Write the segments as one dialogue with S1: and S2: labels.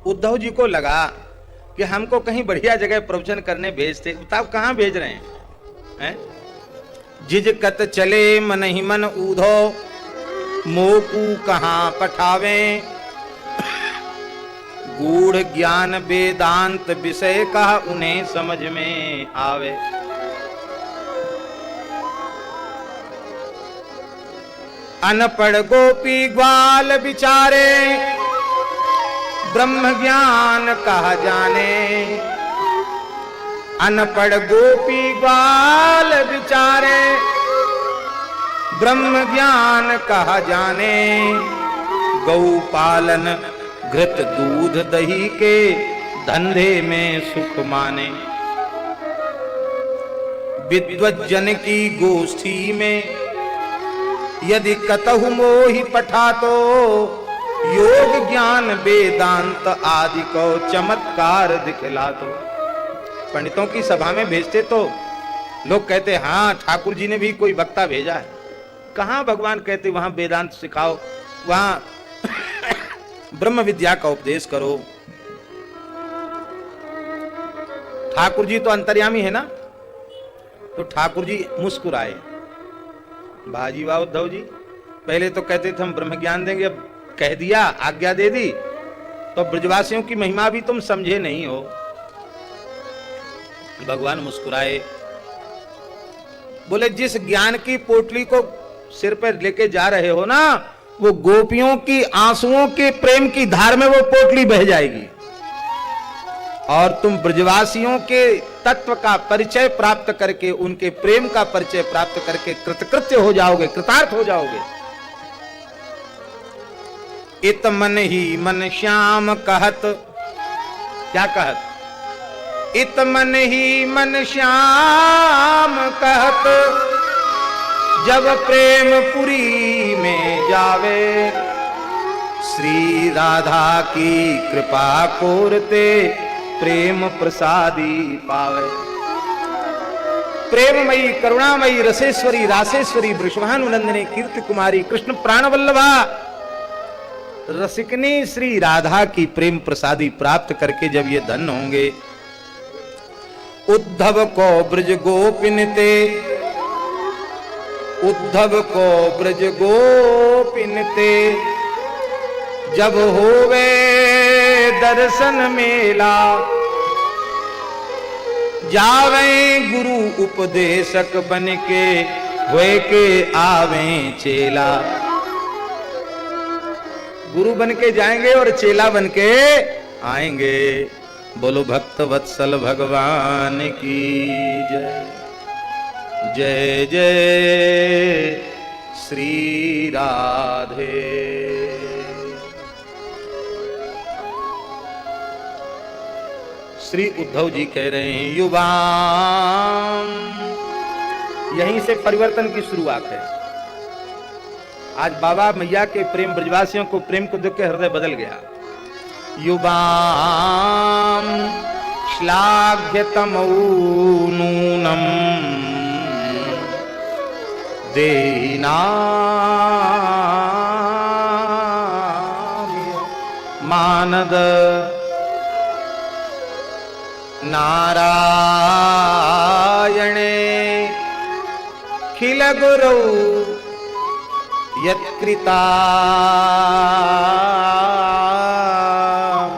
S1: उद्धव जी को लगा कि हमको कहीं बढ़िया जगह प्रवचन करने भेजते, बताओ कहां भेज रहे हैं? जिजकत चले मन ही मन ऊधो, मोकू कहां पठावे, गूढ़ ज्ञान वेदांत विषय का उन्हें समझ में आवे। अनपढ़ गोपी ग्वाल बिचारे, ब्रह्म ज्ञान कहा जाने। अनपढ़ गोपी ग्वाल बिचारे, ब्रह्म ज्ञान कहा जाने। गौ पालन घृत दूध दही के धंधे में सुख माने। विद्वज्जन की गोष्ठी में यदि कतहु मोहि पठा तो, योग ज्ञान वेदांत आदि को चमत्कार दिखला तो। पंडितों की सभा में भेजते तो लोग कहते हाँ ठाकुर जी ने भी कोई वक्ता भेजा है। कहां भगवान कहते वहां वेदांत सिखाओ, वहां ब्रह्म विद्या का उपदेश करो। ठाकुर जी तो अंतर्यामी है ना। तो ठाकुर जी मुस्कुराए, बाजी वाह उद्धव जी, पहले तो कहते थे हम ब्रह्म ज्ञान देंगे, अब कह दिया, आज्ञा दे दी, तो ब्रजवासियों की महिमा भी तुम समझे नहीं हो। भगवान मुस्कुराए, बोले जिस ज्ञान की पोटली को सिर पर लेके जा रहे हो ना, वो गोपियों की आंसुओं के प्रेम की धार में वो पोटली बह जाएगी और तुम ब्रजवासियों के तत्व का परिचय प्राप्त करके, उनके प्रेम का परिचय प्राप्त करके कृतकृत्य हो जाओगे, कृतार्थ हो जाओगे। इत मन ही मन श्याम कहत, क्या कहत? इत मन ही मन श्याम कहत, जब प्रेम पुरी में जावे। श्री राधा की कृपा कोरते, प्रेम प्रसादी पावे। प्रेममयी करुणामयी रसेश्वरी रासेश्वरी वृषभानुनंदिनी कीर्ति कुमारी कृष्ण प्राणवल्लभा रसिकनी श्री राधा की प्रेम प्रसादी प्राप्त करके जब ये धन्य होंगे। उद्धव को ब्रज गोपिन ते, उद्धव को ब्रज गोपिन ते, जब होवे दर्शन मेला। जावे गुरु उपदेशक बन के, हुए के आवे चेला। गुरु बन के जाएंगे और चेला बन के आएंगे। बोलो भक्त वत्सल भगवान की जय। जय जय श्री राधे। श्री उद्धव जी कह रहे हैं युवाम, यहीं से परिवर्तन की शुरुआत है। आज बाबा मैया के प्रेम, ब्रजवासियों को प्रेम को देख के हृदय बदल गया। युवाम श्लाघ्यतमौ नूनम देना मानद नारायणे खिल गुरौ यत्कृता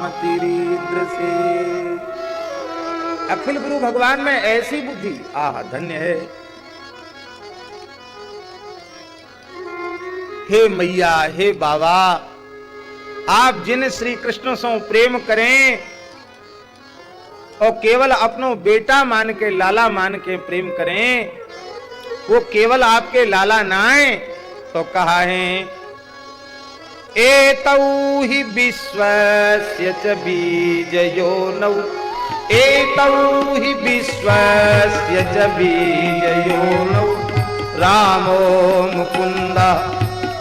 S1: मतिरीदृशे। अखिल गुरु भगवान में ऐसी बुद्धि, आह धन्य है। हे मैया, हे बाबा, आप जिन श्री कृष्ण से प्रेम करें और केवल अपनो बेटा मान के, लाला मान के प्रेम करें, वो केवल आपके लाला ना आए तो कहा है एतौ हि विश्वस्य च बीजयो नौ, एतौ हि विश्वस्य च बीजयो नौ। रामो मुकुन्दः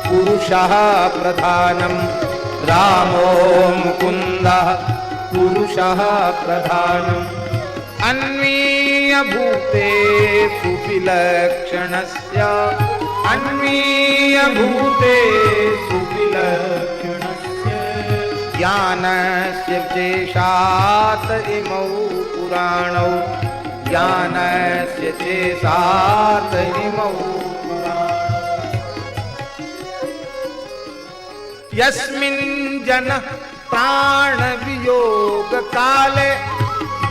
S1: पुरुषः प्रधानम्, रामो मुकुन्दः पुरुषः प्रधानम्। अन्वीय भूतेषु विलक्षणस्य, अन्वीय भूतेषु विलक्षणस्य ज्ञानस्य चेशात इमौ पुराणौ ज्ञानस्य चेशात इमौ यस्मिन् जनः प्राण वियोग काले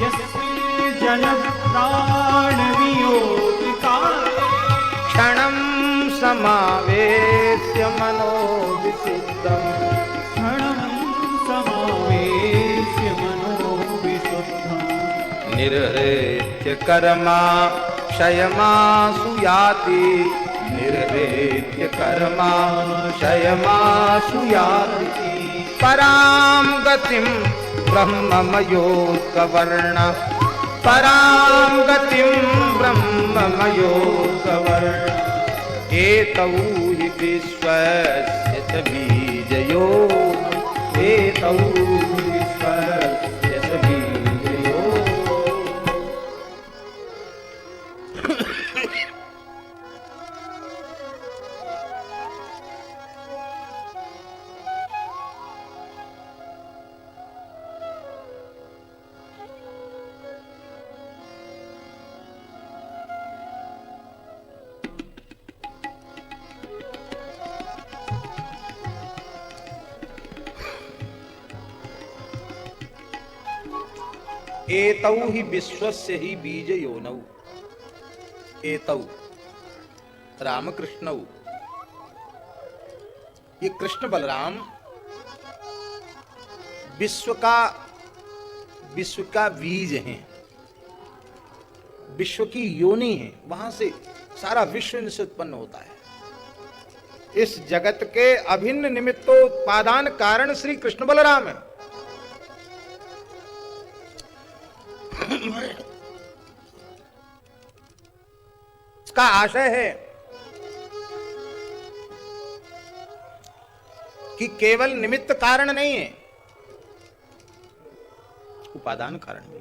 S2: यस्मिन् जनः प्राण वियोग काले
S1: क्षणं समावेश्य मनो विशुद्धम्
S2: क्षणं समावेश्य मनो विशुद्धम्
S1: निर्हृत्य कर्मा क्षयमासु याति निर्हृत्य कर्मा क्षयमासु याति परां गतिं ब्रह्ममयोर्कवर्ण परां गतिं ब्रह्ममयोर्कवर्ण एतौ हि विश्वस्य च बीजयो एतौ विश्वस्य च बीजयो। एतौ ही विश्वस्य ही बीज योनौ एतौ रामकृष्णौ ये कृष्ण बलराम विश्व का बीज हैं, विश्व की योनि है, वहां से सारा विश्व इनसे उत्पन्न होता है। इस जगत के अभिन्न निमित्तोत्पादान कारण श्री कृष्ण बलराम है। इसका आशय है कि केवल निमित्त कारण नहीं है, उपादान कारण भी।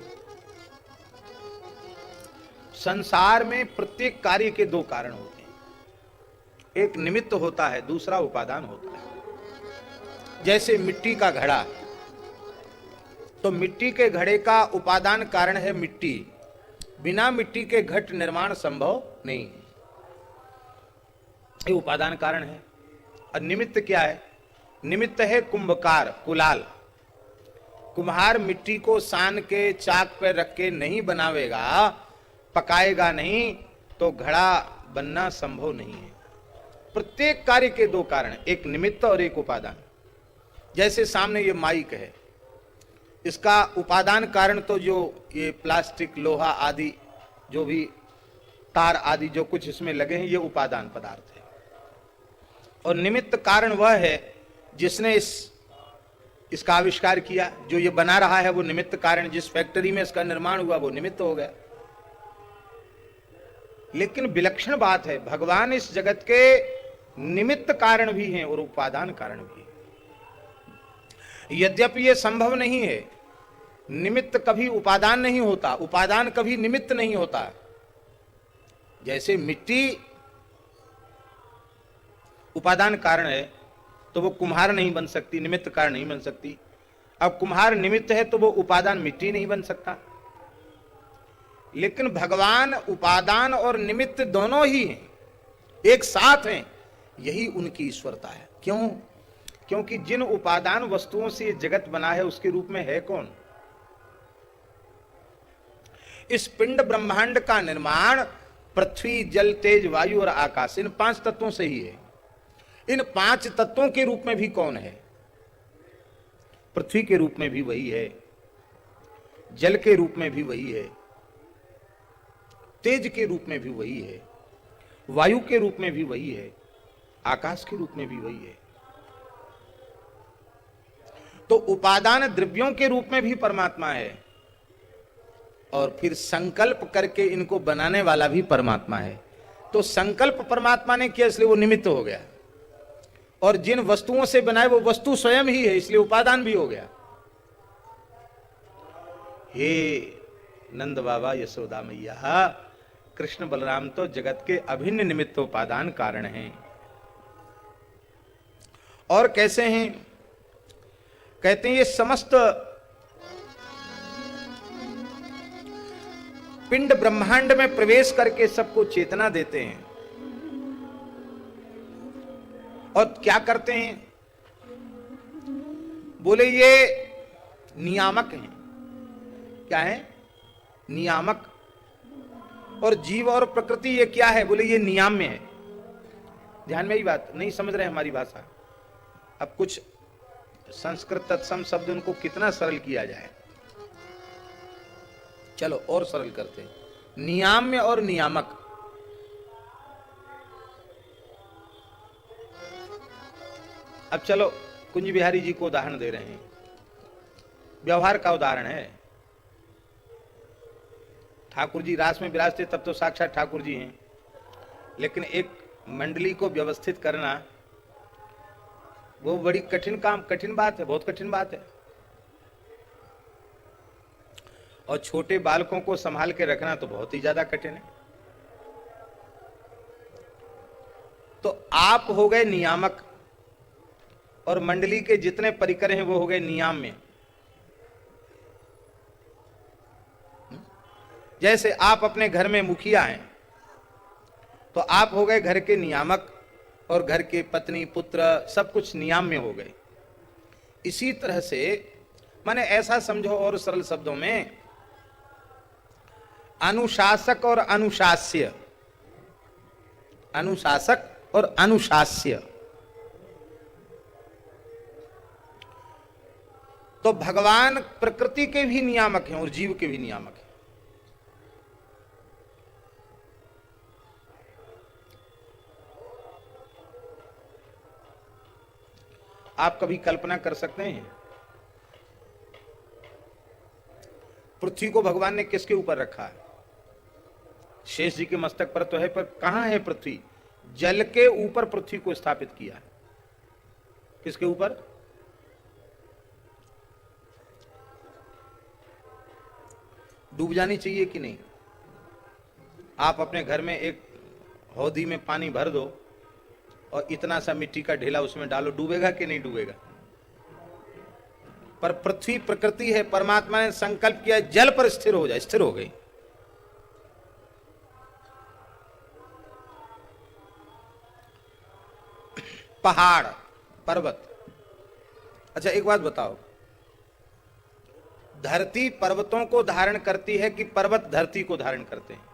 S1: संसार में प्रत्येक कार्य के दो कारण होते हैं, एक निमित्त होता है, दूसरा उपादान होता है। जैसे मिट्टी का घड़ा, तो मिट्टी के घड़े का उपादान कारण है मिट्टी, बिना मिट्टी के घट निर्माण संभव नहीं है, ये उपादान कारण है। और निमित्त क्या है? निमित्त है कुंभकार, कुलाल। कुम्हार मिट्टी को सान के चाक पर रख के नहीं बनावेगा, पकाएगा नहीं, तो घड़ा बनना संभव नहीं है। प्रत्येक कार्य के दो कारण, एक निमित्त और एक उपादान। जैसे सामने ये माइक है, इसका उपादान कारण तो जो ये प्लास्टिक, लोहा आदि, जो भी तार आदि जो कुछ इसमें लगे हैं, ये उपादान पदार्थ है। और निमित्त कारण वह है जिसने इसका आविष्कार किया, जो ये बना रहा है वो निमित्त कारण, जिस फैक्ट्री में इसका निर्माण हुआ वो निमित्त हो गया। लेकिन विलक्षण बात है, भगवान इस जगत के निमित्त कारण भी हैं और उपादान कारण भी हैं। यद्यपि ये संभव नहीं है, निमित्त कभी उपादान नहीं होता, उपादान कभी निमित्त नहीं होता। जैसे मिट्टी उपादान कारण है तो वो कुम्हार नहीं बन सकती, निमित्त कारण नहीं बन सकती। अब कुम्हार निमित्त है तो वो उपादान मिट्टी नहीं बन सकता। लेकिन भगवान उपादान और निमित्त दोनों ही हैं, एक साथ हैं, यही उनकी ईश्वरता है। क्यों? क्योंकि जिन उपादान वस्तुओं से जगत बना है उसके रूप में है कौन? इस पिंड ब्रह्मांड का निर्माण पृथ्वी, जल, तेज, वायु और आकाश, इन पांच तत्वों से ही है। इन पांच तत्वों के रूप में भी कौन है? पृथ्वी के रूप में भी वही है, जल के रूप में भी वही है, तेज के रूप में भी वही है, वायु के रूप में भी वही है, आकाश के रूप में भी वही है। तो उपादान द्रव्यों के रूप में भी परमात्मा है, और फिर संकल्प करके इनको बनाने वाला भी परमात्मा है। तो संकल्प परमात्मा ने किया इसलिए वो निमित्त हो गया, और जिन वस्तुओं से बनाए वो वस्तु स्वयं ही है इसलिए उपादान भी हो गया। हे नंद बाबा, यशोदा मैया, कृष्ण बलराम तो जगत के अभिन्न निमित्तोपादान कारण हैं। और कैसे हैं? कहते हैं ये समस्त पिंड ब्रह्मांड में प्रवेश करके सबको चेतना देते हैं। और क्या करते हैं? बोले ये नियामक हैं। क्या है? नियामक। और जीव और प्रकृति ये क्या है? बोले ये नियाम्य है। ध्यान में ही बात नहीं समझ रहे हमारी भाषा। अब कुछ संस्कृत तत्सम शब्द उनको कितना सरल किया जाए। चलो और सरल करते हैं। नियाम्य और नियामक। अब चलो कुंज बिहारी जी को उदाहरण दे रहे हैं, व्यवहार का उदाहरण है। ठाकुर जी रास में विराजते तब तो साक्षात ठाकुर जी हैं, लेकिन एक मंडली को व्यवस्थित करना वो बड़ी कठिन बात है, बहुत कठिन बात है। और छोटे बालकों को संभाल के रखना तो बहुत ही ज्यादा कठिन है। तो आप हो गए नियामक और मंडली के जितने परिकर हैं वो हो गए नियाम्य। जैसे आप अपने घर में मुखिया हैं तो आप हो गए घर के नियामक और घर के पत्नी पुत्र सब कुछ नियाम्य हो गए। इसी तरह से माने ऐसा समझो और सरल शब्दों में अनुशासक और अनुशास्य, अनुशासक और अनुशास्य। तो भगवान प्रकृति के भी नियामक हैं और जीव के भी नियामक हैं। आप कभी कल्पना कर सकते हैं पृथ्वी को भगवान ने किसके ऊपर रखा है? शेष जी के मस्तक पर तो है, पर कहां है पृथ्वी? जल के ऊपर पृथ्वी को स्थापित किया है। किसके ऊपर? डूब जानी चाहिए कि नहीं? आप अपने घर में एक हौदी में पानी भर दो और इतना सा मिट्टी का ढेला उसमें डालो, डूबेगा कि नहीं डूबेगा? पर पृथ्वी प्रकृति है, परमात्मा ने संकल्प किया जल पर स्थिर हो जाए, स्थिर हो गई। पहाड़ पर्वत। अच्छा एक बात बताओ, धरती पर्वतों को धारण करती है कि पर्वत धरती को धारण करते हैं?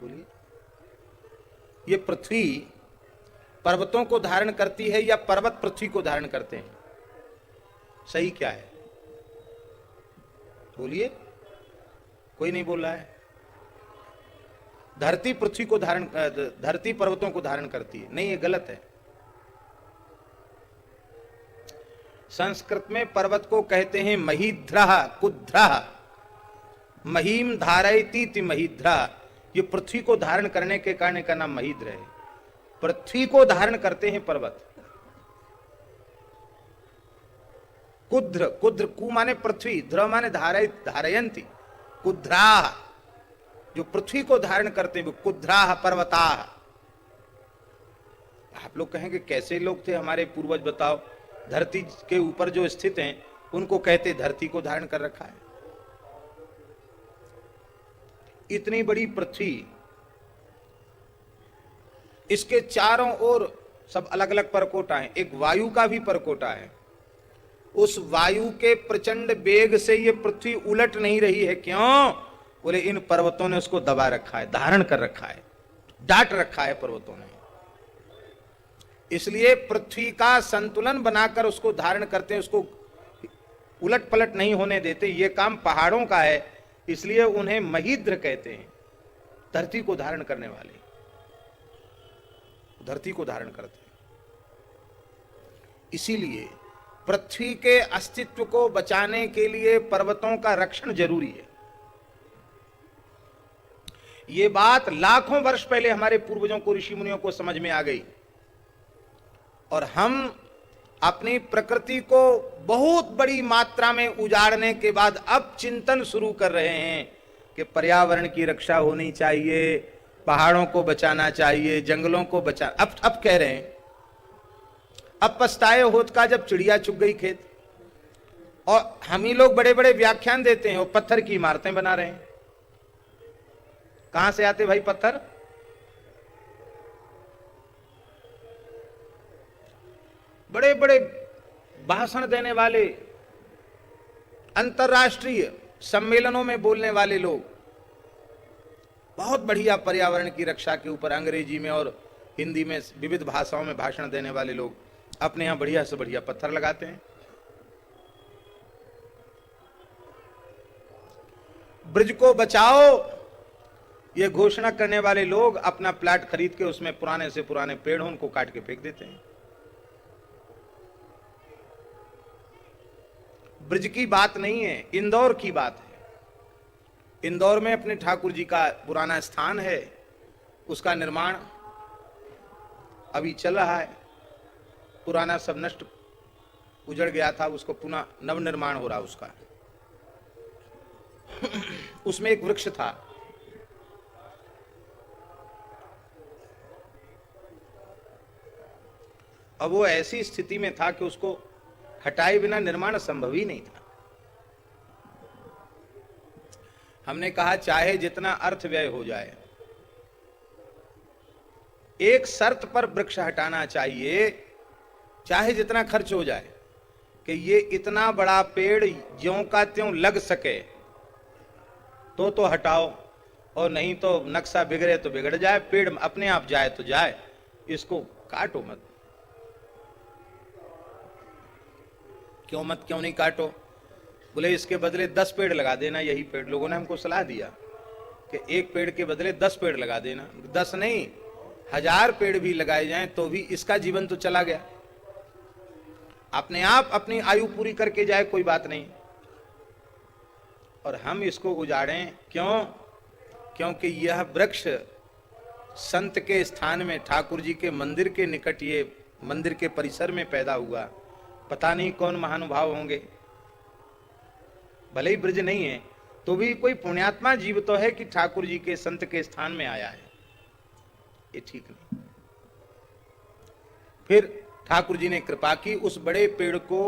S1: बोलिए। ये पृथ्वी पर्वतों को धारण करती है या पर्वत पृथ्वी को धारण करते हैं? सही क्या है? बोलिए। कोई नहीं बोल रहा है। धरती पृथ्वी को धारण, धरती पर्वतों को धारण करती है। नहीं, ये गलत है। संस्कृत में पर्वत को कहते हैं महीध्रः कुध्रः। महीम धारयतीति महीध्रः। ये पृथ्वी को धारण करने के कारण का नाम महीध्र है। पृथ्वी को धारण करते हैं पर्वत। कुध्र, कुध्र कु माने पृथ्वी, ध्र माने धारयंती। कुध्राः जो पृथ्वी को धारण करते हैं वो कुध्राः पर्वताः। आप लोग कहेंगे कैसे लोग थे हमारे पूर्वज, बताओ। धरती के ऊपर जो स्थित हैं उनको कहते धरती को धारण कर रखा है। इतनी बड़ी पृथ्वी, इसके चारों ओर सब अलग अलग परकोटा हैं। एक वायु का भी परकोटा है। उस वायु के प्रचंड वेग से ये पृथ्वी उलट नहीं रही है। क्यों? बोले इन पर्वतों ने उसको दबा रखा है, धारण कर रखा है, डांट रखा है पर्वतों ने। इसलिए पृथ्वी का संतुलन बनाकर उसको धारण करते हैं, उसको उलट पलट नहीं होने देते। ये काम पहाड़ों का है, इसलिए उन्हें महीध्र कहते हैं। धरती को धारण करने वाले, धरती को धारण करते हैं। इसीलिए पृथ्वी के अस्तित्व को बचाने के लिए पर्वतों का रक्षण जरूरी है। ये बात लाखों वर्ष पहले हमारे पूर्वजों को, ऋषि मुनियों को समझ में आ गई। और हम अपनी प्रकृति को बहुत बड़ी मात्रा में उजाड़ने के बाद अब चिंतन शुरू कर रहे हैं कि पर्यावरण की रक्षा होनी चाहिए, पहाड़ों को बचाना चाहिए, जंगलों को बचा। अब कह रहे हैं। अब पछताए होत का जब चिड़िया चुग गई खेत। और हम ही लोग बड़े बड़े व्याख्यान देते हैं और पत्थर की इमारतें बना रहे हैं। कहां से आते भाई पत्थर? बड़े बड़े भाषण देने वाले, अंतर्राष्ट्रीय सम्मेलनों में बोलने वाले लोग, बहुत बढ़िया पर्यावरण की रक्षा के ऊपर अंग्रेजी में और हिंदी में विविध भाषाओं में भाषण देने वाले लोग अपने यहां बढ़िया से बढ़िया पत्थर लगाते हैं। ब्रज को बचाओ ये घोषणा करने वाले लोग अपना प्लाट खरीद के उसमें पुराने से पुराने पेड़ हो उनको काट के फेंक देते हैं। ब्रज की बात नहीं है, इंदौर की बात है। इंदौर में अपने ठाकुर जी का पुराना स्थान है, उसका निर्माण अभी चल रहा है। पुराना सब नष्ट उजड़ गया था, उसको पुनः नवनिर्माण हो रहा उसका। उसमें एक वृक्ष था, अब वो ऐसी स्थिति में था कि उसको हटाए बिना निर्माण संभव ही नहीं था। हमने कहा चाहे जितना अर्थ व्यय हो जाए, एक शर्त पर वृक्ष हटाना चाहिए, चाहे जितना खर्च हो जाए, कि ये इतना बड़ा पेड़ ज्यों का त्यों लग सके तो हटाओ, और नहीं तो नक्शा बिगड़े तो बिगड़ जाए, पेड़ अपने आप जाए तो जाए, इसको काटो मत। क्यों नहीं काटो? बोले इसके बदले 10 पेड़ लगा देना। यही पेड़ लोगों ने हमको सलाह दिया कि एक पेड़ के बदले 10 पेड़ लगा देना। 10 नहीं, 1000 पेड़ भी लगाए जाएं तो भी इसका जीवन तो चला गया। अपने आप अपनी आयु पूरी करके जाए, कोई बात नहीं। और हम इसको उजाड़ें क्यों? क्योंकि यह वृक्ष संत के स्थान में, ठाकुर जी के मंदिर के निकट, ये मंदिर के परिसर में पैदा हुआ। पता नहीं कौन महानुभाव होंगे, भले ही ब्रज नहीं है तो भी कोई पुण्यात्मा जीव तो है कि ठाकुर जी के संत के स्थान में आया है। ये ठीक नहीं। फिर ठाकुर जी ने कृपा की, उस बड़े पेड़ को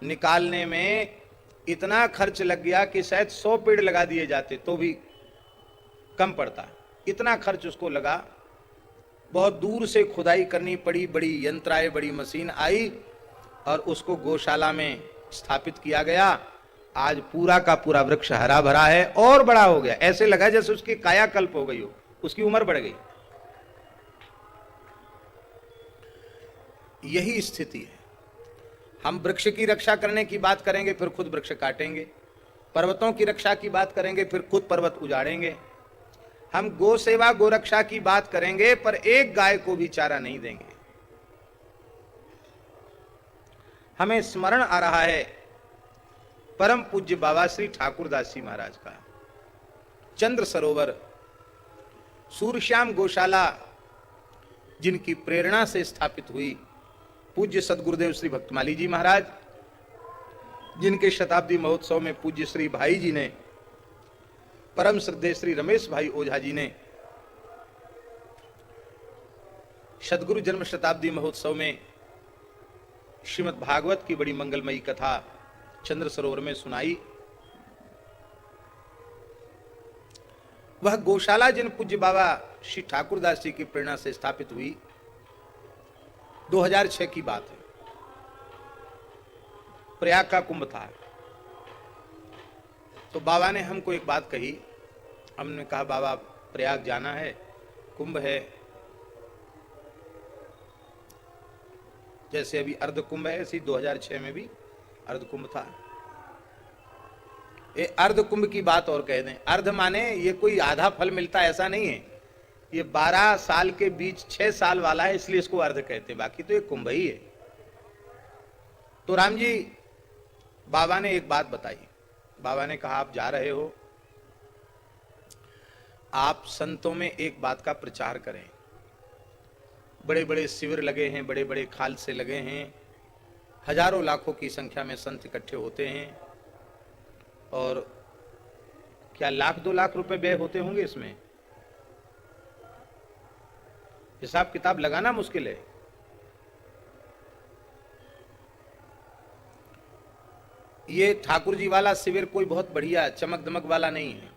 S1: निकालने में इतना खर्च लग गया कि शायद 100 पेड़ लगा दिए जाते तो भी कम पड़ता। इतना खर्च उसको लगा, बहुत दूर से खुदाई करनी पड़ी, बड़ी यंत्र आए, बड़ी मशीन आई और उसको गौशाला में स्थापित किया गया। आज पूरा का पूरा वृक्ष हरा भरा है और बड़ा हो गया, ऐसे लगा जैसे उसकी कायाकल्प हो गई हो, उसकी उम्र बढ़ गई। यही स्थिति है। हम वृक्ष की रक्षा करने की बात करेंगे फिर खुद वृक्ष काटेंगे, पर्वतों की रक्षा की बात करेंगे फिर खुद पर्वत उजाड़ेंगे। हम गो सेवा गो रक्षा की बात करेंगे पर एक गाय को भी चारा नहीं देंगे। हमें स्मरण आ रहा है परम पूज्य बाबा श्री ठाकुरदास जी महाराज का चंद्र सरोवर सूर्यश्याम गौशाला, जिनकी प्रेरणा से स्थापित हुई। पूज्य सदगुरुदेव श्री भक्तमाली जी महाराज, जिनके शताब्दी महोत्सव में पूज्य श्री भाई जी ने, परम श्रद्धेय श्री रमेश भाई ओझा जी ने सदगुरु जन्म शताब्दी महोत्सव में श्रीमद् भागवत की बड़ी मंगलमयी कथा चंद्र सरोवर में सुनाई। वह गौशाला जिन पूज्य बाबा श्री ठाकुरदास जी की प्रेरणा से स्थापित हुई, 2006 की बात है। प्रयाग का कुंभ था, तो बाबा ने हमको एक बात कही। हमने कहा बाबा प्रयाग जाना है, कुंभ है, जैसे अभी अर्ध कुंभ है ऐसे 2006 में भी अर्ध कुंभ था। ये अर्ध कुंभ की बात और कह दें, अर्ध माने ये कोई आधा फल मिलता ऐसा नहीं है, ये 12 साल के बीच 6 साल वाला है, इसलिए इसको अर्ध कहते हैं, बाकी तो ये कुंभ ही है। तो राम जी बाबा ने एक बात बताई। बाबा ने कहा आप जा रहे हो, आप संतों में एक बात का प्रचार करें। बड़े बड़े शिविर लगे हैं, बड़े बड़े खालसे लगे हैं, हजारों लाखों की संख्या में संत इकट्ठे होते हैं, और क्या 1-2 लाख रुपए व्यय होते होंगे इसमें, हिसाब किताब लगाना मुश्किल है। ये ठाकुर जी वाला शिविर कोई बहुत बढ़िया चमक दमक वाला नहीं है।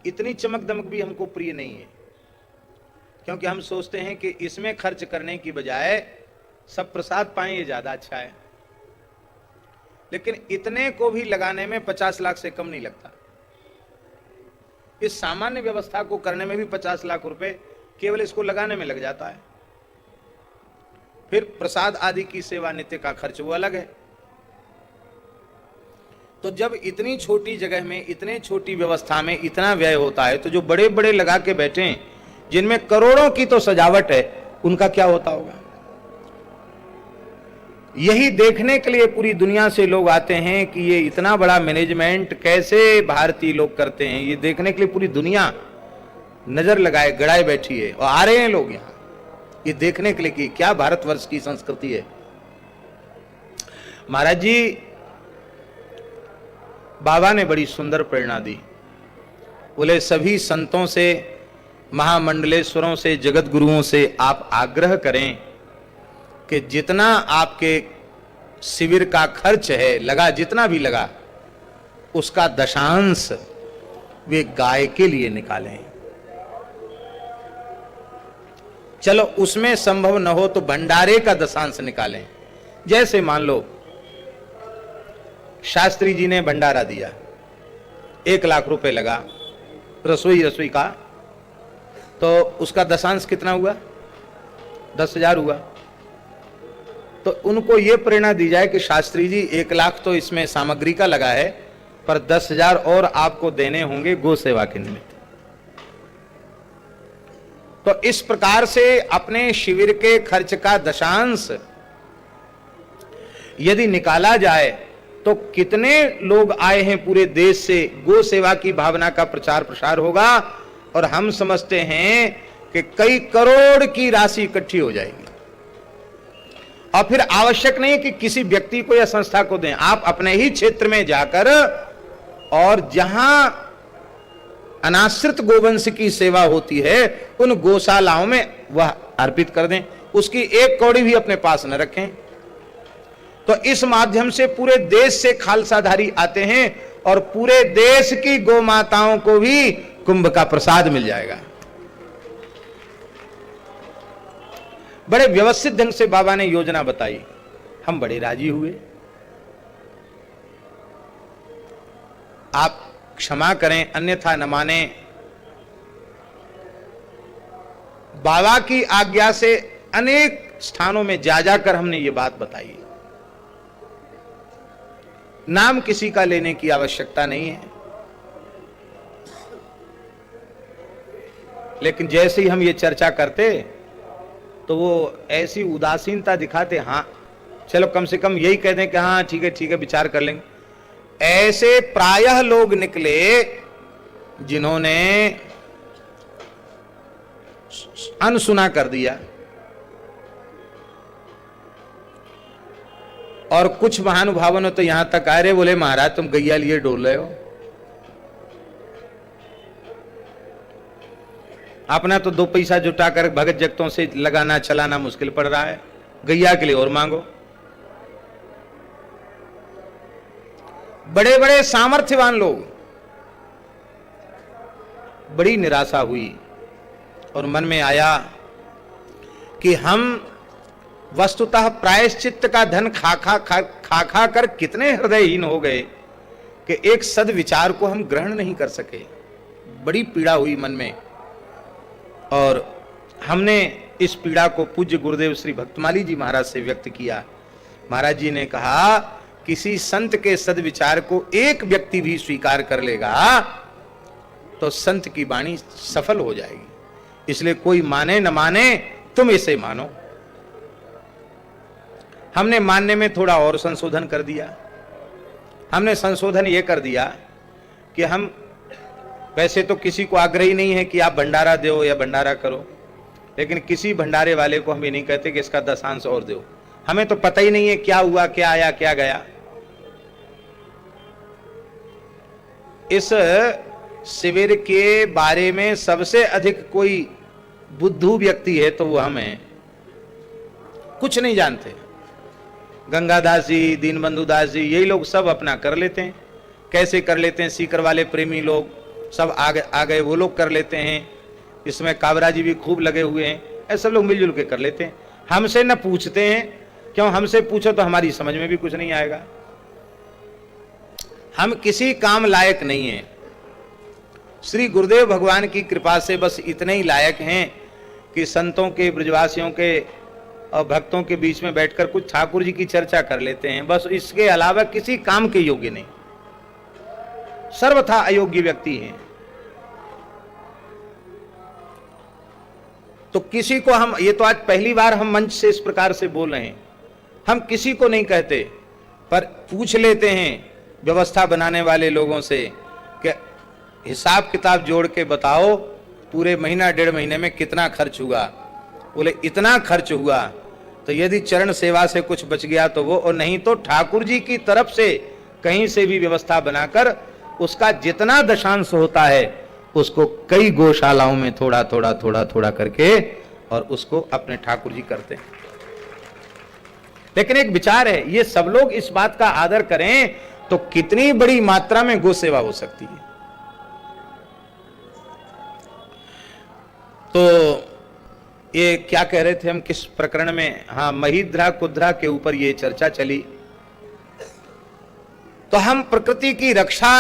S1: इतनी चमक दमक भी हमको प्रिय नहीं है, क्योंकि हम सोचते हैं कि इसमें खर्च करने की बजाय सब प्रसाद पाएं, ये ज्यादा अच्छा है। लेकिन इतने को भी लगाने में 50 लाख से कम नहीं लगता। इस सामान्य व्यवस्था को करने में भी 50 लाख रुपए केवल इसको लगाने में लग जाता है। फिर प्रसाद आदि की सेवा नित्य का खर्च वो अलग है। तो जब इतनी छोटी जगह में, इतने छोटी व्यवस्था में इतना व्यय होता है, तो जो बड़े बड़े लगा के बैठे हैं, जिनमें करोड़ों की तो सजावट है, उनका क्या होता होगा। यही देखने के लिए पूरी दुनिया से लोग आते हैं कि ये इतना बड़ा मैनेजमेंट कैसे भारतीय लोग करते हैं। ये देखने के लिए पूरी दुनिया नजर लगाए गड़ाए बैठी है, और आ रहे हैं लोग यहां ये देखने के लिए कि क्या भारतवर्ष की संस्कृति है। महाराज जी, बाबा ने बड़ी सुंदर प्रेरणा दी। बोले सभी संतों से, महामंडलेश्वरों से, जगत गुरुओं से आप आग्रह करें कि जितना आपके शिविर का खर्च है, लगा जितना भी लगा, उसका दशांश वे गाय के लिए निकालें। चलो उसमें संभव न हो तो भंडारे का दशांश निकालें। जैसे मान लो शास्त्री जी ने भंडारा दिया, 1 लाख रुपए लगा रसोई का, तो उसका दशांश कितना हुआ? 10,000 हुआ। तो उनको यह प्रेरणा दी जाए कि शास्त्री जी 1 लाख तो इसमें सामग्री का लगा है, पर 10,000 और आपको देने होंगे गो सेवा के निमित्त। तो इस प्रकार से अपने शिविर के खर्च का दशांश यदि निकाला जाए तो कितने लोग आए हैं पूरे देश से, गो सेवा की भावना का प्रचार प्रसार होगा, और हम समझते हैं कि कई करोड़ की राशि इकट्ठी हो जाएगी। और फिर आवश्यक नहीं कि किसी व्यक्ति को या संस्था को दें, आप अपने ही क्षेत्र में जाकर और जहां अनाश्रित गोवंश की सेवा होती है, उन गौशालाओं में वह अर्पित कर दें, उसकी 1 कौड़ी भी अपने पास न रखें। तो इस माध्यम से पूरे देश से खालसाधारी आते हैं और पूरे देश की गौ माताओं को भी कुंभ का प्रसाद मिल जाएगा। बड़े व्यवस्थित ढंग से बाबा ने योजना बताई, हम बड़े राजी हुए। आप क्षमा करें, अन्यथा न माने। बाबा की आज्ञा से अनेक स्थानों में जा जाकर हमने ये बात बताई। नाम किसी का लेने की आवश्यकता नहीं है, लेकिन जैसे ही हम ये चर्चा करते तो वो ऐसी उदासीनता दिखाते, हाँ चलो कम से कम यही कह दें कि हाँ ठीक है विचार कर लेंगे। ऐसे प्रायः लोग निकले जिन्होंने अनसुना कर दिया, और कुछ महानुभावों ने तो यहां तक आए, बोले महाराज तुम गैया लिए डोल रहे हो, अपना तो 2 पैसा जुटाकर भगत जगतों से लगाना चलाना मुश्किल पड़ रहा है, गैया के लिए और मांगो। बड़े बड़े सामर्थ्यवान लोग, बड़ी निराशा हुई और मन में आया कि हम वस्तुतः प्रायश्चित्त का धन खा कर कितने हृदयहीन हो गए कि एक सद्विचार को हम ग्रहण नहीं कर सके। बड़ी पीड़ा हुई मन में, और हमने इस पीड़ा को पूज्य गुरुदेव श्री भक्तमाली जी महाराज से व्यक्त किया। महाराज जी ने कहा, किसी संत के सद्विचार को एक व्यक्ति भी स्वीकार कर लेगा तो संत की वाणी सफल हो जाएगी। इसलिए कोई माने न माने, तुम इसे मानो। हमने मानने में थोड़ा और संशोधन कर दिया। हमने संशोधन यह कर दिया कि हम वैसे तो किसी को आग्रही नहीं है कि आप भंडारा दो या भंडारा करो, लेकिन किसी भंडारे वाले को हम ये नहीं कहते कि इसका दशांश और दो। हमें तो पता ही नहीं है क्या हुआ, क्या आया, क्या गया। इस शिविर के बारे में सबसे अधिक कोई बुद्धू व्यक्ति है तो वो हम हैं। कुछ नहीं जानते, गंगादास जी, दीनबंधु दास जी, यही लोग सब अपना कर लेते हैं। कैसे कर लेते हैं? सीकर वाले प्रेमी लोग सब आ गए, वो लोग कर लेते हैं। इसमें काबरा जी भी खूब लगे हुए हैं। ऐसे सब लोग मिलजुल के कर लेते हैं। हमसे न पूछते हैं, क्यों? हमसे पूछो तो हमारी समझ में भी कुछ नहीं आएगा। हम किसी काम लायक नहीं हैं। श्री गुरुदेव भगवान की कृपा से बस इतने ही लायक हैं कि संतों के, ब्रजवासियों के और भक्तों के बीच में बैठकर कुछ ठाकुर जी की चर्चा कर लेते हैं, बस। इसके अलावा किसी काम के योग्य नहीं, सर्वथा अयोग्य व्यक्ति हैं। तो किसी को हम, ये तो आज पहली बार हम मंच से इस प्रकार से बोल रहे हैं, हम किसी को नहीं कहते, पर पूछ लेते हैं व्यवस्था बनाने वाले लोगों से कि हिसाब किताब जोड़ के बताओ पूरे महीना 1.5 महीने में कितना खर्च हुआ। बोले इतना खर्च हुआ, तो यदि चरण सेवा से कुछ बच गया तो वो, और नहीं तो ठाकुर जी की तरफ से कहीं से भी व्यवस्था बनाकर उसका जितना दशांश होता है उसको कई गौशालाओं में थोड़ा थोड़ा थोड़ा थोड़ा करके और उसको अपने ठाकुर जी करते हैं। लेकिन एक विचार है, ये सब लोग इस बात का आदर करें तो कितनी बड़ी मात्रा में गौ सेवा हो सकती है। तो ये क्या कह रहे थे हम, किस प्रकरण में? हाँ, महिद्रा कुद्रा के ऊपर ये चर्चा चली। तो हम प्रकृति की रक्षा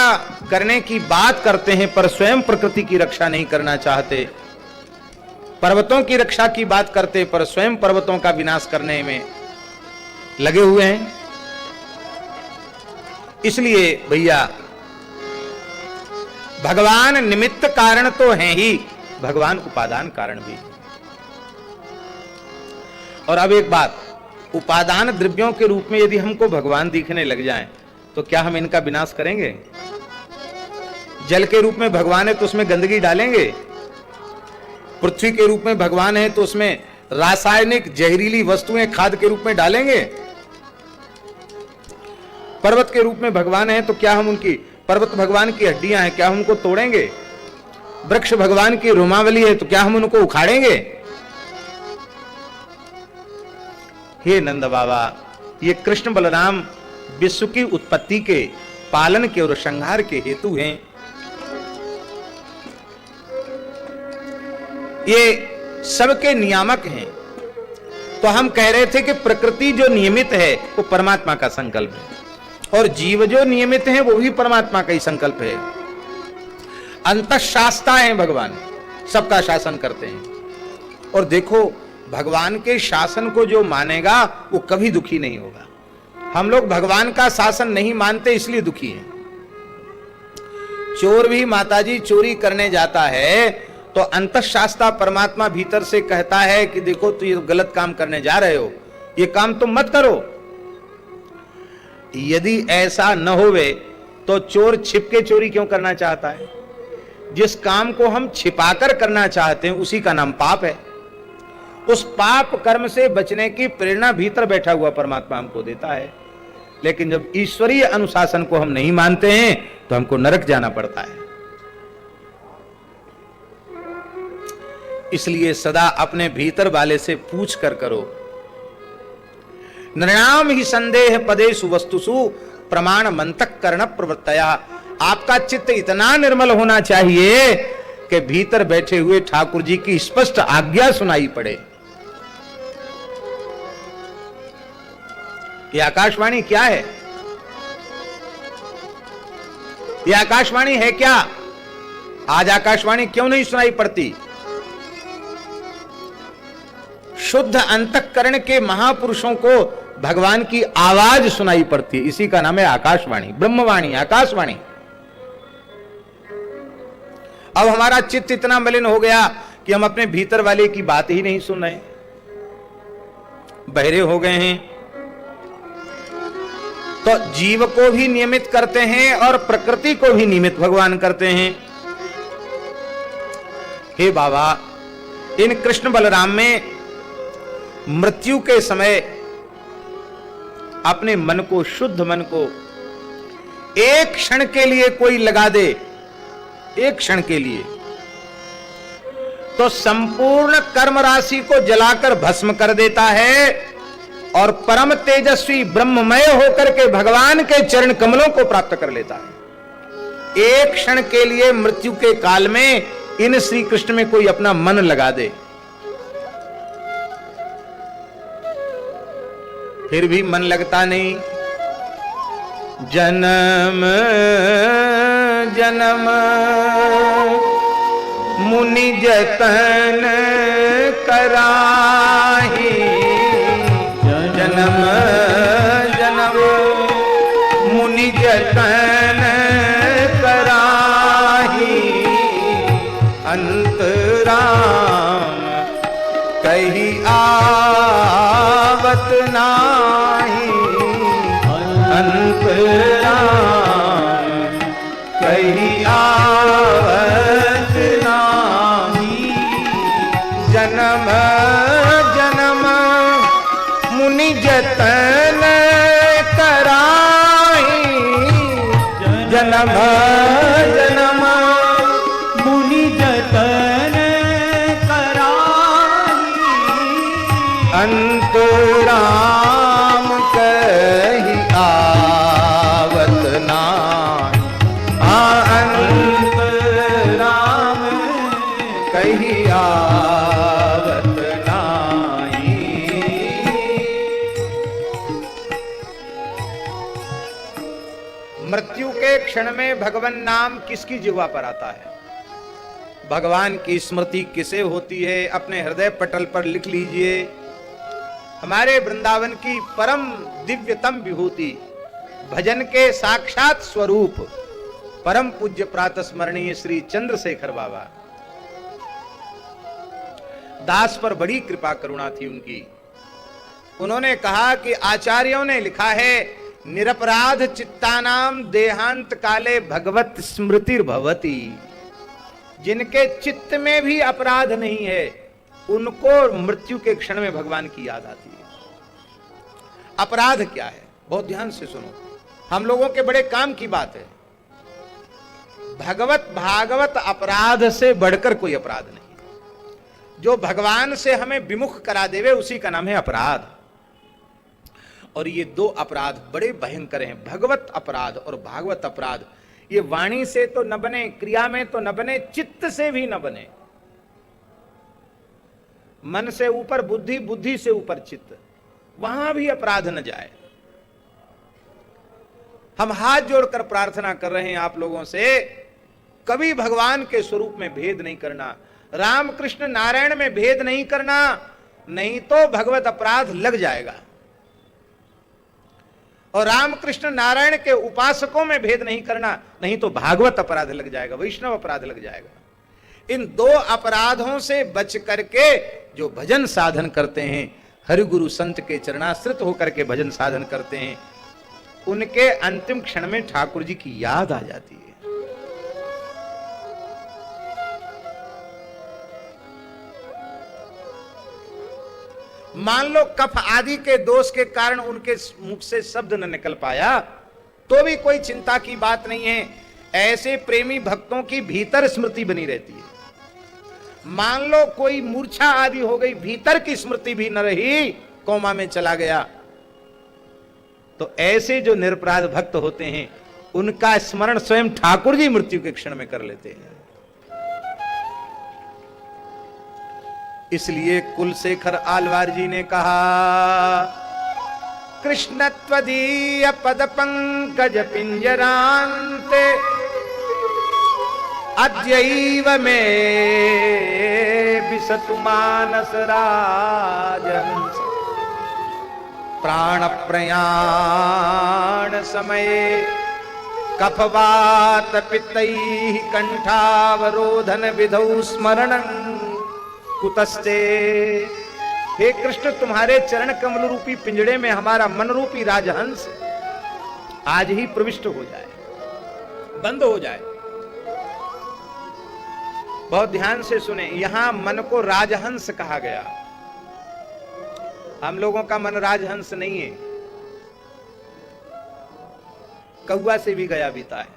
S1: करने की बात करते हैं पर स्वयं प्रकृति की रक्षा नहीं करना चाहते। पर्वतों की रक्षा की बात करते पर स्वयं पर्वतों का विनाश करने में लगे हुए हैं। इसलिए भैया भगवान निमित्त कारण तो हैं ही, भगवान उपादान कारण भी। और अब एक बात, उपादान द्रव्यों के रूप में यदि हमको भगवान दिखने लग जाएं तो क्या हम इनका विनाश करेंगे? जल के रूप में भगवान है तो उसमें गंदगी डालेंगे? पृथ्वी के रूप में भगवान है तो उसमें रासायनिक जहरीली वस्तुएं खाद के रूप में डालेंगे? पर्वत के रूप में भगवान है तो क्या हम उनकी, पर्वत भगवान की हड्डियां हैं, क्या हम उनको तोड़ेंगे? वृक्ष भगवान की रोमावली है तो क्या हम उनको उखाड़ेंगे? हे नंद बाबा, ये कृष्ण बलराम विश्व की उत्पत्ति के, पालन के और संहार के हेतु हैं। ये सबके नियामक हैं। तो हम कह रहे थे कि प्रकृति जो नियमित है वो परमात्मा का संकल्प है, और जीव जो नियमित है वो भी परमात्मा का ही संकल्प है। अंतःशास्ता है भगवान, सबका शासन करते हैं। और देखो, भगवान के शासन को जो मानेगा वो कभी दुखी नहीं होगा। हम लोग भगवान का शासन नहीं मानते इसलिए दुखी हैं। चोर भी माताजी चोरी करने जाता है तो अंतःशास्ता परमात्मा भीतर से कहता है कि देखो तो ये गलत काम करने जा रहे हो, ये काम तुम मत करो। यदि ऐसा न होवे तो चोर छिपके चोरी क्यों करना चाहता है? जिस काम को हम छिपाकर करना चाहते हैं उसी का नाम पाप है। उस पाप कर्म से बचने की प्रेरणा भीतर बैठा हुआ परमात्मा हमको देता है। लेकिन जब ईश्वरीय अनुशासन को हम नहीं मानते हैं तो हमको नरक जाना पड़ता है। इसलिए सदा अपने भीतर वाले से पूछ कर करो। नृणाम ही संदेह पदेषु वस्तुषु प्रमाण मंतक कर्ण प्रवृत्तया। आपका चित्त इतना निर्मल होना चाहिए कि भीतर बैठे हुए ठाकुर जी की स्पष्ट आज्ञा सुनाई पड़े। ये आकाशवाणी क्या है? ये आकाशवाणी है क्या? आज आकाशवाणी क्यों नहीं सुनाई पड़ती? शुद्ध अंतःकरण के महापुरुषों को भगवान की आवाज सुनाई पड़ती है, इसी का नाम है आकाशवाणी, ब्रह्मवाणी, आकाशवाणी। अब हमारा चित्त इतना मलिन हो गया कि हम अपने भीतर वाले की बात ही नहीं सुन रहे, बहरे हो गए हैं। तो जीव को भी नियमित करते हैं और प्रकृति को भी नियमित भगवान करते हैं। हे बाबा, इन कृष्ण बलराम में मृत्यु के समय अपने मन को, शुद्ध मन को एक क्षण के लिए कोई लगा दे, एक क्षण के लिए, तो संपूर्ण कर्म राशि को जलाकर भस्म कर देता है और परम तेजस्वी ब्रह्ममय होकर के भगवान के चरण कमलों को प्राप्त कर लेता है। एक क्षण के लिए मृत्यु के काल में इन श्री कृष्ण में कोई अपना मन लगा दे, फिर भी मन लगता नहीं। जन्म जन्म मुनि जतन कराही, जन्म जन्म मुनि जतन कराही, अंतराम कही आवत नाही, अंतराम कही आवत नाही। जन्म जन्म मुनि जतन कराही, जन्म जन्म
S2: मुनि जतन कराही,
S1: अंतराम कही आवत नाही, अंतराम कही आवत नाही। मृत्यु के क्षण में भगवान नाम किसकी जिह्वा पर आता है, भगवान की स्मृति किसे होती है, अपने हृदय पटल पर लिख लीजिए। हमारे वृंदावन की परम दिव्यतम विभूति, भजन के साक्षात स्वरूप, परम पूज्य प्रातः स्मरणीय श्री चंद्रशेखर बाबा। दास पर बड़ी कृपा करुणा थी उनकी। उन्होंने कहा कि आचार्यों ने लिखा है, निरपराध चित्तानाम देहांत काले भगवत स्मृतिर भवति। जिनके चित्त में भी अपराध नहीं है, उनको मृत्यु के क्षण में भगवान की याद आती है। अपराध क्या है, बहुत ध्यान से सुनो, हम लोगों के बड़े काम की बात है। भगवत भागवत अपराध से बढ़कर कोई अपराध नहीं। जो भगवान से हमें विमुख करा देवे उसी का नाम है अपराध। और ये दो अपराध बड़े भयंकर हैं, भगवत अपराध और भागवत अपराध। ये वाणी से तो न बने, क्रिया में तो न बने, चित्त से भी न बने। मन से ऊपर बुद्धि, बुद्धि से ऊपर चित्त, वहां भी अपराध न जाए। हम हाथ जोड़कर प्रार्थना कर रहे हैं आप लोगों से, कभी भगवान के स्वरूप में भेद नहीं करना, राम कृष्ण नारायण में भेद नहीं करना, नहीं तो भगवत अपराध लग जाएगा। और राम कृष्ण नारायण के उपासकों में भेद नहीं करना, नहीं तो भागवत अपराध लग जाएगा, वैष्णव अपराध लग जाएगा। इन दो अपराधों से बच करके जो भजन साधन करते हैं, हरि गुरु संत के चरणाश्रित होकर के भजन साधन करते हैं, उनके अंतिम क्षण में ठाकुर जी की याद आ जाती है। मान लो कफ आदि के दोष के कारण उनके मुख से शब्द न निकल पाया, तो भी कोई चिंता की बात नहीं है। ऐसे प्रेमी भक्तों की भीतर स्मृति बनी रहती है। मान लो कोई मूर्छा आदि हो गई, भीतर की स्मृति भी न रही, कोमा में चला गया, तो ऐसे जो निरपराध भक्त होते हैं, उनका स्मरण स्वयं ठाकुर जी मृत्यु के क्षण में कर लेते हैं। इसलिए कुलशेखर आलवार जी ने कहा, कृष्ण त्वदीय पद पंकज पिंजरान्ते अद्यैव मे विसतु मानस राजहंस प्राण प्रयाण समये कफवात पित्तैः कंठावरोधन विधौ स्मरणं कुतस्ते। हे कृष्ण, तुम्हारे चरण कमल रूपी पिंजड़े में हमारा मन रूपी राजहंस आज ही प्रविष्ट हो जाए, बंद हो जाए। बहुत ध्यान से सुने, यहां मन को राजहंस कहा गया। हम लोगों का मन राजहंस नहीं है, कौवा से भी गया बीता है।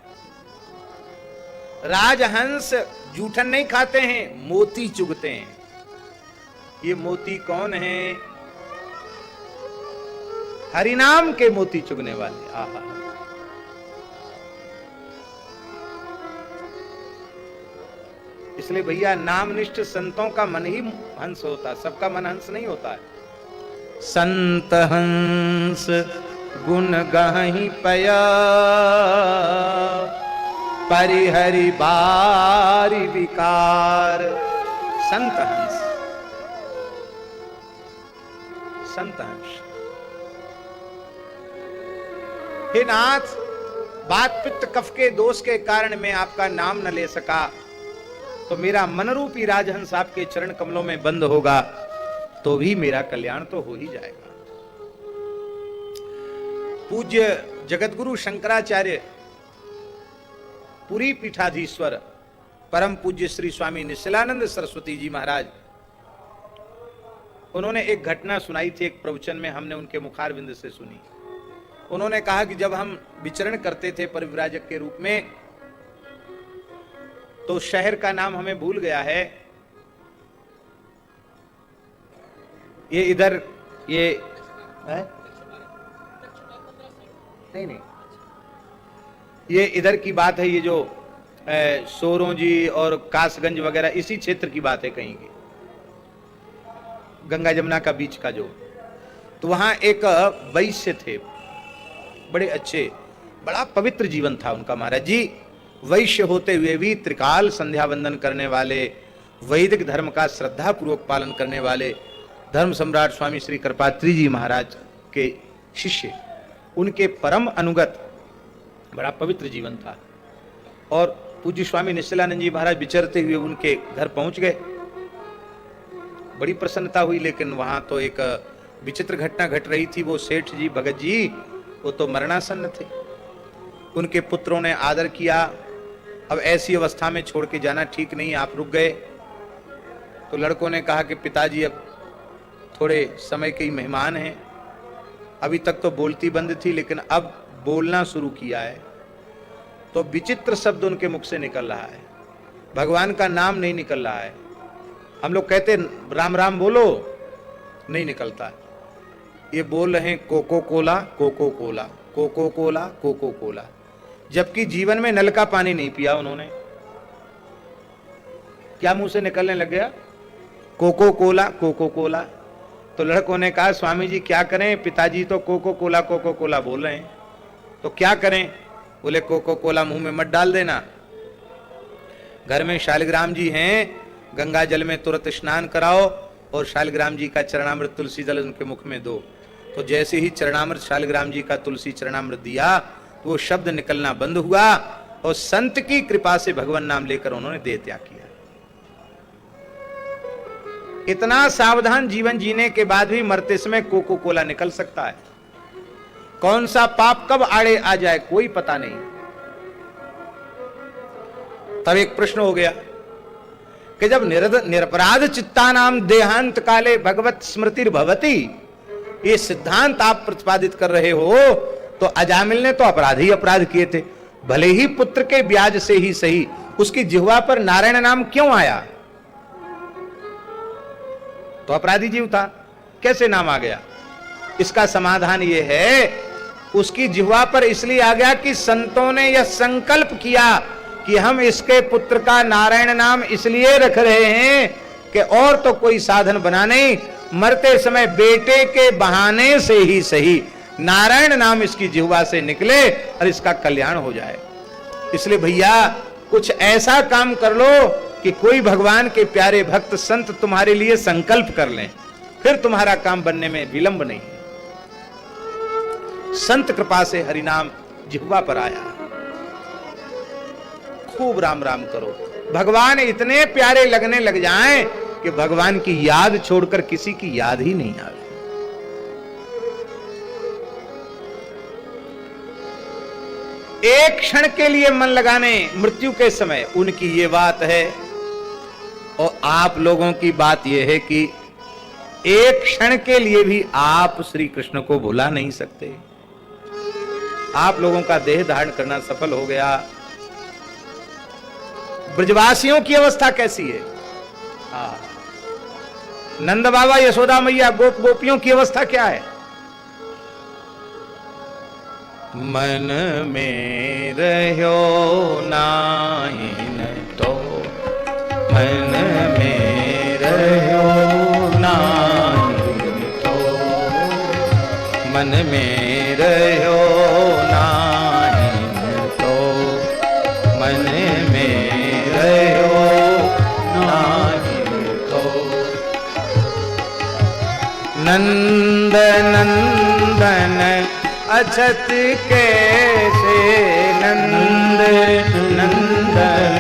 S1: राजहंस जूठन नहीं खाते हैं, मोती चुगते हैं। ये मोती कौन है? हरिनाम के मोती चुगने वाले। आहा, इसलिए भैया नामनिष्ठ संतों का मन ही हंस होता है, सबका मन हंस नहीं होता है। संत हंस गुण गाहि पया, परिहरि बारी विकार। संत हंस, संत हंस। हे नाथ, बात पित्त कफ के दोष के कारण मैं आपका नाम न ले सका, तो मेरा मनरूपी राजहंस आपके चरण कमलों में बंद होगा, तो भी मेरा कल्याण तो हो ही जाएगा। पूज्य जगतगुरु शंकराचार्य पुरी पीठाधीश्वर परम पूज्य श्री स्वामी निश्चलानंद सरस्वती जी महाराज, उन्होंने एक घटना सुनाई थी, एक प्रवचन में हमने उनके मुखारविंद से सुनी। उन्होंने कहा कि जब हम विचरण करते थे परिव्राजक के रूप में, तो शहर का नाम हमें भूल गया है, ये इधर ये है? नहीं, ये इधर की बात है, ये जो सोरोंजी और कासगंज वगैरह इसी क्षेत्र की बात है कहीं की, गंगा जमुना का बीच का जो, तो वहां एक वैश्य थे, बड़े अच्छे, बड़ा पवित्र जीवन था उनका महाराज जी। वैश्य होते हुए भी त्रिकाल संध्या वंदन करने वाले, वैदिक धर्म का श्रद्धा पूर्वक पालन करने वाले धर्म सम्राट स्वामी श्री कृपात्री जी महाराज के शिष्य, उनके परम अनुगत, बड़ा पवित्र जीवन था। और पूज्य स्वामी निश्चलानंद जी महाराज विचरते हुए उनके घर पहुंच गए, बड़ी प्रसन्नता हुई। लेकिन वहां तो एक विचित्र घटना घट रही थी। वो सेठ जी भगत जी, वो तो मरणासन्न थे। उनके पुत्रों ने आदर किया, अब ऐसी अवस्था में छोड़ के जाना ठीक नहीं, आप रुक गए। तो लड़कों ने कहा कि पिताजी अब थोड़े समय के ही मेहमान हैं, अभी तक तो बोलती बंद थी लेकिन अब बोलना शुरू किया है। तो विचित्र शब्द उनके मुख से निकल रहा है, भगवान का नाम नहीं निकल रहा है। हम लोग कहते राम राम बोलो, नहीं निकलता। ये बोल रहे हैं Coca Cola Coca Cola Coca Cola Coca Cola, जबकि जीवन में नल का पानी नहीं पिया उन्होंने। क्या मुंह से निकलने लग गया? Coca Cola Coca Cola. तो लड़कों ने कहा स्वामी जी क्या करें, पिताजी तो कोको कोला बोल रहे हैं, तो क्या करें? बोले कोको कोला मुंह में मत डाल देना, घर में शालिग्राम जी हैं, गंगा जल में तुरंत स्नान कराओ और शालिग्राम जी का चरणामृत तुलसी जल उनके मुख में दो। तो जैसे ही चरणामृत शालिग्राम जी का तुलसी चरणामृत दिया तो वो शब्द निकलना बंद हुआ और संत की कृपा से भगवान नाम लेकर उन्होंने देह त्याग किया। इतना सावधान जीवन जीने के बाद भी मरते समय कोको कोला निकल सकता है। कौन सा पाप कब आड़े आ जाए कोई पता नहीं। तब एक प्रश्न हो गया कि जब निरपराध चित्ता नाम देहांत काले भगवत स्मृतिर भवती, ये सिद्धांत आप प्रतिपादित कर रहे हो, तो अजामिल ने तो अपराध ही अपराध किए थे, भले ही पुत्र के ब्याज से ही सही, उसकी जिह्वा पर नारायण नाम क्यों आया? तो अपराधी जीव था, कैसे नाम आ गया? इसका समाधान यह है, उसकी जिह्वा पर इसलिए आ गया कि संतों ने यह संकल्प किया कि हम इसके पुत्र का नारायण नाम इसलिए रख रहे हैं कि और तो कोई साधन बना नहीं, मरते समय बेटे के बहाने से ही सही नारायण नाम इसकी जिह्वा से निकले और इसका कल्याण हो जाए। इसलिए भैया कुछ ऐसा काम कर लो कि कोई भगवान के प्यारे भक्त संत तुम्हारे लिए संकल्प कर लें, फिर तुम्हारा काम बनने में विलंब नहीं। संत कृपा से हरिनाम जिह्वा पर आया, खूब राम राम करो, भगवान इतने प्यारे लगने लग जाएं कि भगवान की याद छोड़कर किसी की याद ही नहीं आवे। एक क्षण के लिए मन लगाने मृत्यु के समय, उनकी ये बात है। और आप लोगों की बात यह है कि एक क्षण के लिए भी आप श्री कृष्ण को भुला नहीं सकते। आप लोगों का देह धारण करना सफल हो गया। ब्रजवासियों की अवस्था कैसी है? नंद बाबा, यशोदा मैया, गोप गोपियों की अवस्था क्या है? मन में रह्यो नाहिन तो, मन में रह्यो नाहिन तो, मन में रह्यो नाहिन तो, मन में रह्यो नाहिन तो। नंद नंदन अछत कैसे, नंद नंदन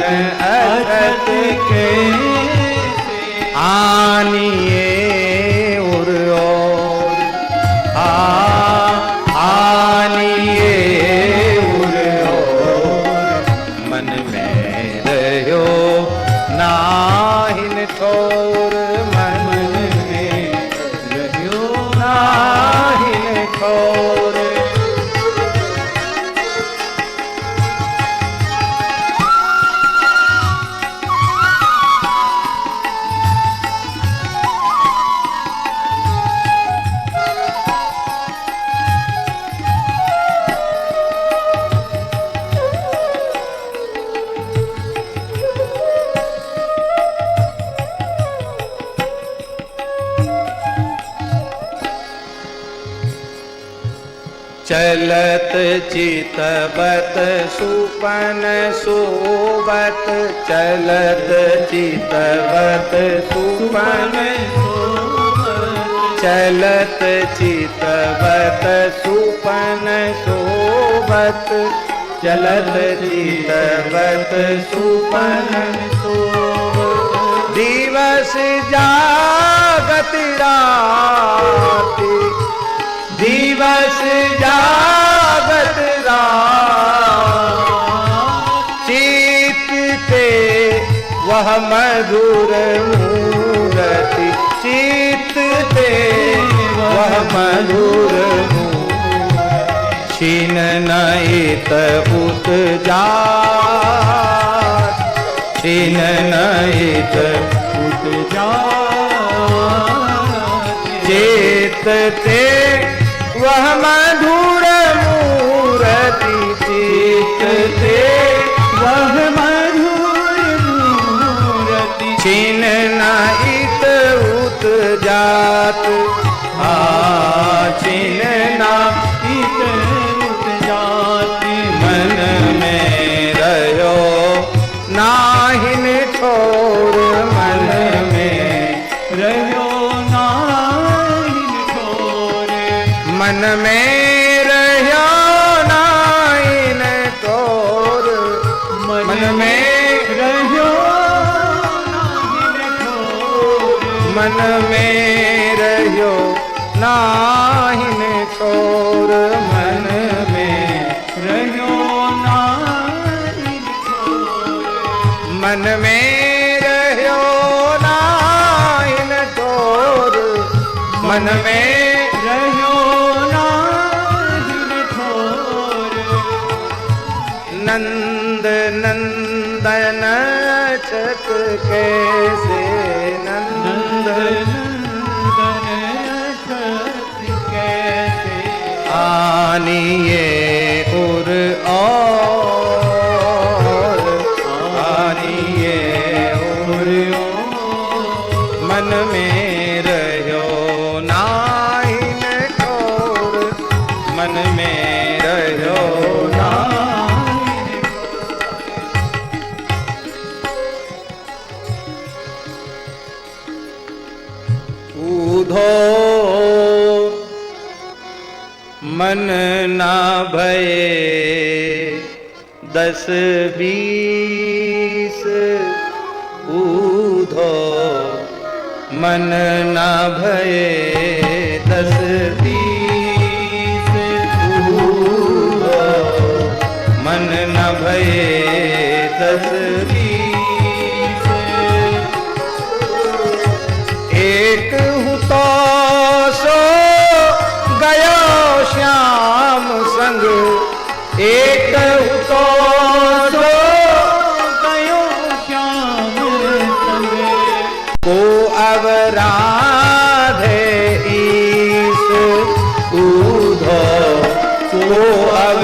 S1: अछत कैसे, आनिए उर और आनिए उर और, मन में रह्यो नाहिन ठोर, मन में रह्यो नाहिन ठोर। चलत चितवत सुपन सोबत, चलत चितवत सुपन सोबत, चलत चितवत सुपन सोबत, चलत चितवत सुपन सोबत, दिवस जागत राति, दिवस जागत रात, चित ते वह मधुर मूरति, चित ते वह मधुर मूरति, छीन नहित उत जात, छीन नहित उत जात, चेत ते वह मधुर मूरति, चित ते वह मधुर मूरति, छीन नहित उत जात, छीन नहित उत जात, मन में रह्यो नाहिन ठोर, मन में रह्यो मन में रह्यो नाहिन ठोर, मन में रह्यो नाहिन ठोर, मन में रह्यो नाहिन ठोर, मन में रह्यो नाहिन ठोर, मन में रह्यो नाहिन ठोर, मन में नंद नंदन अछत कैसे, नंद नंदन अछत कैसे, आनिए उर और आनिए उर और, मन में रह्यो नाहिन ठोर, मन में रह्यो मन ना भये 10 20 ऊधो, मन ना भये 10 20 ऊधो, मन ना भये 10 20, एक हूँ तो सो गयो श्याम संग, एक तो सो गयो श्याम संग, को अब राधे ईस ऊधो, को अब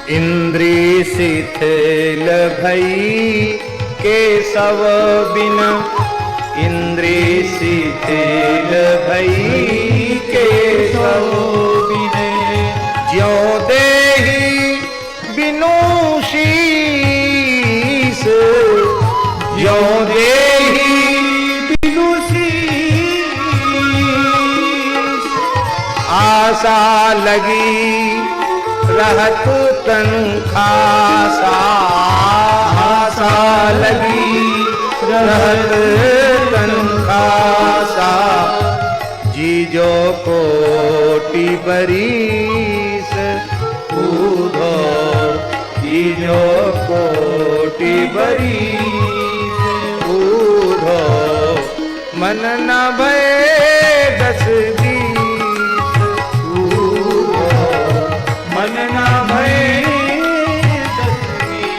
S1: इंद्री शिथिल भई केशव बिन, इंद्री शिथिल भई केशव
S2: बिन,
S1: ज्यों देहि बिनु शीस, ज्यों देहि
S2: बिनु शीस,
S1: आशा लगी रहत तन खासा, आशा लगी रहत तन खासा, जीजो कोटि बरीस कूधो, जीजो कोटि बरीस कूधो, मन न भय दस बीस कूधो,
S2: मन न भय दस बीस।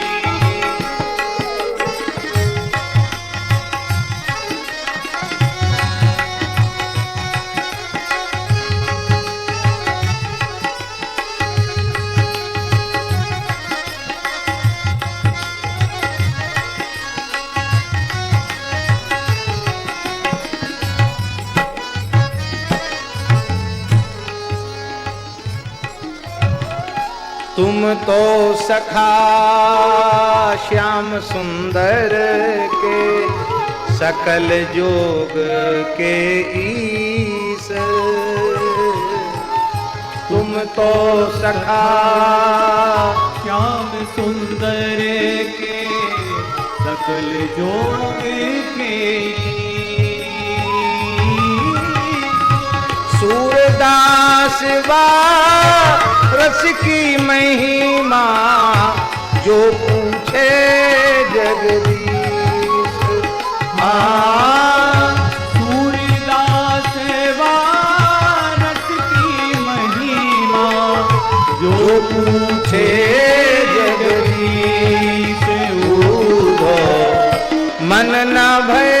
S1: तुम तो सखा श्याम सुंदर के, सकल जोग के ईस, तुम तो सखा
S2: श्याम सुंदर के, सकल जोग के,
S1: सूरदास रस की महिमा जो पूछे जगदीश,
S2: सूरदास रस की महिमा
S1: जो पूछे जगदीश, ऊधो मन न भय